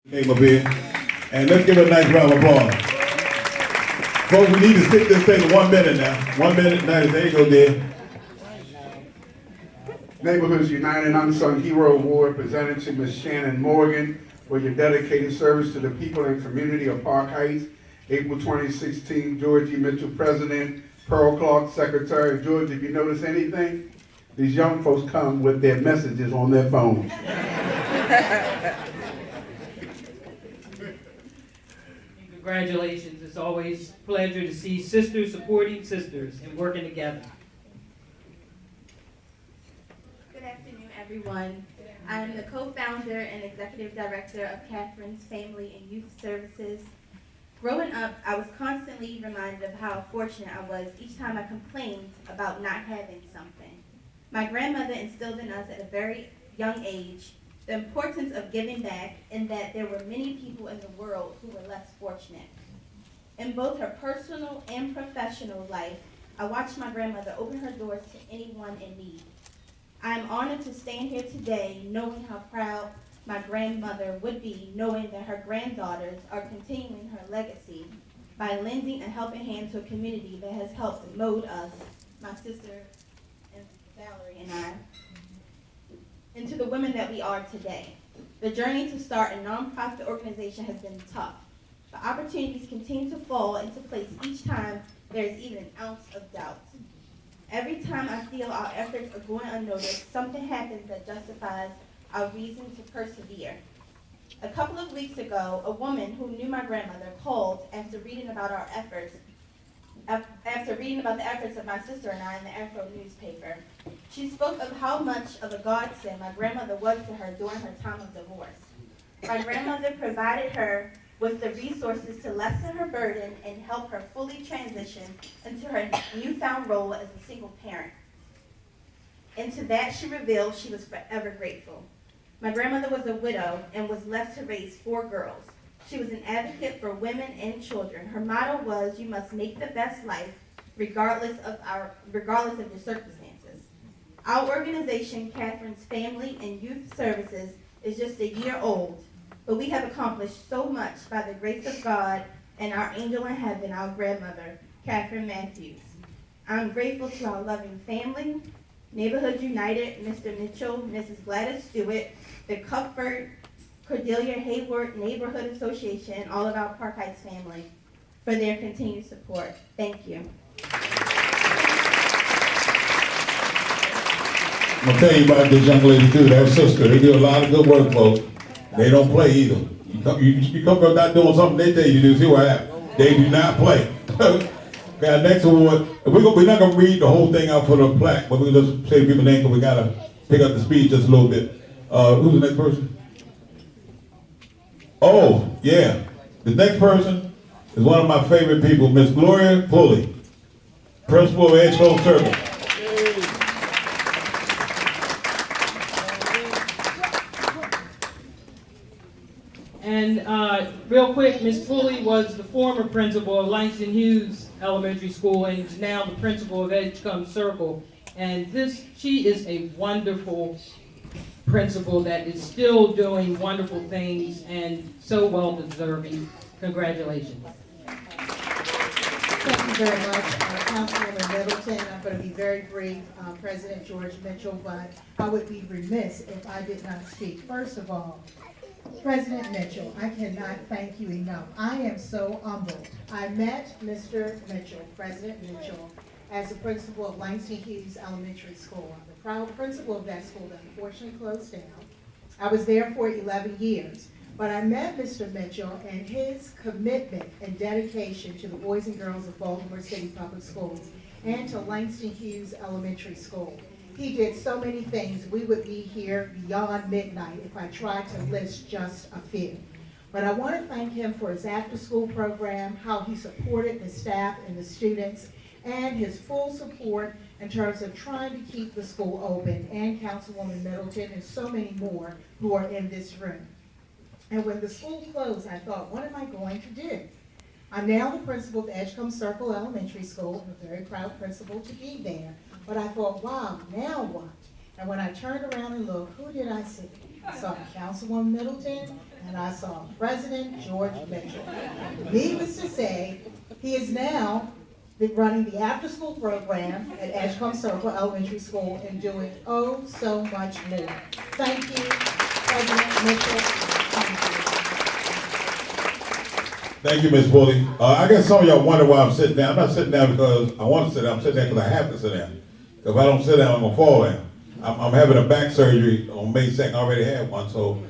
Came up here, and let's give her a nice round of applause. Folks, we need to stick this thing to 1 minute now. 1 minute, nice, there you go, dear. Neighborhoods United Unsung Hero Award presented to Ms. Shannon Morgan for your dedicated service to the people and community of Park Heights. April 2016, George E. Mitchell, President, Pearl Clark, Secretary. George, if you notice anything, these young folks come with their messages on their phones. Congratulations. It's always a pleasure to see sisters supporting sisters and working together. Good afternoon, everyone. I am the co-founder and executive director of Catherine's Family and Youth Services. Growing up, I was constantly reminded of how fortunate I was each time I complained about not having something. My grandmother instilled in us at a very young age the importance of giving back, and that there were many people in the world who were less fortunate. In both her personal and professional life, I watched my grandmother open her doors to anyone in need. I am honored to stand here today knowing how proud my grandmother would be, knowing that her granddaughters are continuing her legacy by lending a helping hand to a community that has helped mold us, my sister and Valerie and I, into the women that we are today. The journey to start a nonprofit organization has been tough. The opportunities continue to fall into place each time there is even an ounce of doubt. Every time I feel our efforts are going unnoticed, something happens that justifies our reason to persevere. A couple of weeks ago, a woman who knew my grandmother called after reading about our efforts, after reading about the efforts of my sister and I in the Afro newspaper. She spoke of how much of a godsend my grandmother was to her during her time of divorce. My grandmother provided her with the resources to lessen her burden and help her fully transition into her newfound role as a single parent. And to that she revealed she was forever grateful. My grandmother was a widow and was left to raise 4 girls. She was an advocate for women and children. Her motto was, "You must make the best life, regardless of your circumstances." Our organization, Catherine's Family and Youth Services, is just a year old, but we have accomplished so much by the grace of God and our angel in heaven, our grandmother, Catherine Matthews. I'm grateful to our loving family, Neighborhood United, Mr. Mitchell, Mrs. Gladys Stewart, the Cuthbert Cordelia Hayward Neighborhood Association, and all of our Park Heights family for their continued support. Thank you. I'm gonna tell you about this young lady too, their sister. They do a lot of good work, folks. They don't play either. You come from not doing something they tell you to do, see what happens. They do not play. Okay, our next award, we're not gonna read the whole thing out for the plaque, but we're gonna just say people's names, but we gotta pick up the speed just a little bit. Who's the next person? Oh, yeah. The next person is one of my favorite people, Miss Gloria Pulley, Principal of Edgecombe Circle. And real quick, Ms. Pulley was the former principal of Langston Hughes Elementary School and is now the principal of Edgecombe Circle. And she is a wonderful principal that is still doing wonderful things and so well deserving. Congratulations. Thank you very much, Councilwoman Middleton. I'm going to be very brief, President George Mitchell, but I would be remiss if I did not speak. First of all, President Mitchell, I cannot thank you enough. I am so humbled. I met Mr. Mitchell, President Mitchell, as the principal of Langston Hughes Elementary School. I'm the proud principal of that school that unfortunately closed down. I was there for 11 years. But I met Mr. Mitchell and his commitment and dedication to the boys and girls of Baltimore City Public Schools and to Langston Hughes Elementary School. He did so many things. We would be here beyond midnight if I tried to list just a few. But I want to thank him for his after-school program, how he supported the staff and the students, and his full support in terms of trying to keep the school open, and Councilwoman Middleton and so many more who are in this room. And when the school closed, I thought, what am I going to do? I'm now the principal of Edgecombe Circle Elementary School. I'm a very proud principal to be there. But I thought, wow, now what? And when I turned around and looked, who did I see? I saw Councilwoman Middleton, and I saw President George Mitchell. Needless to say, he is now running the after-school program at Edgecombe Circle Elementary School and doing oh so much more. Thank you, President Mitchell. Thank you. Thank you, Ms. Woolley. I guess some of y'all wonder why I'm sitting down. I'm not sitting down because I want to sit down. I'm sitting down because I have to sit down. If I don't sit down, I'm gonna fall down. I'm having a back surgery on May 2nd. I already had one, so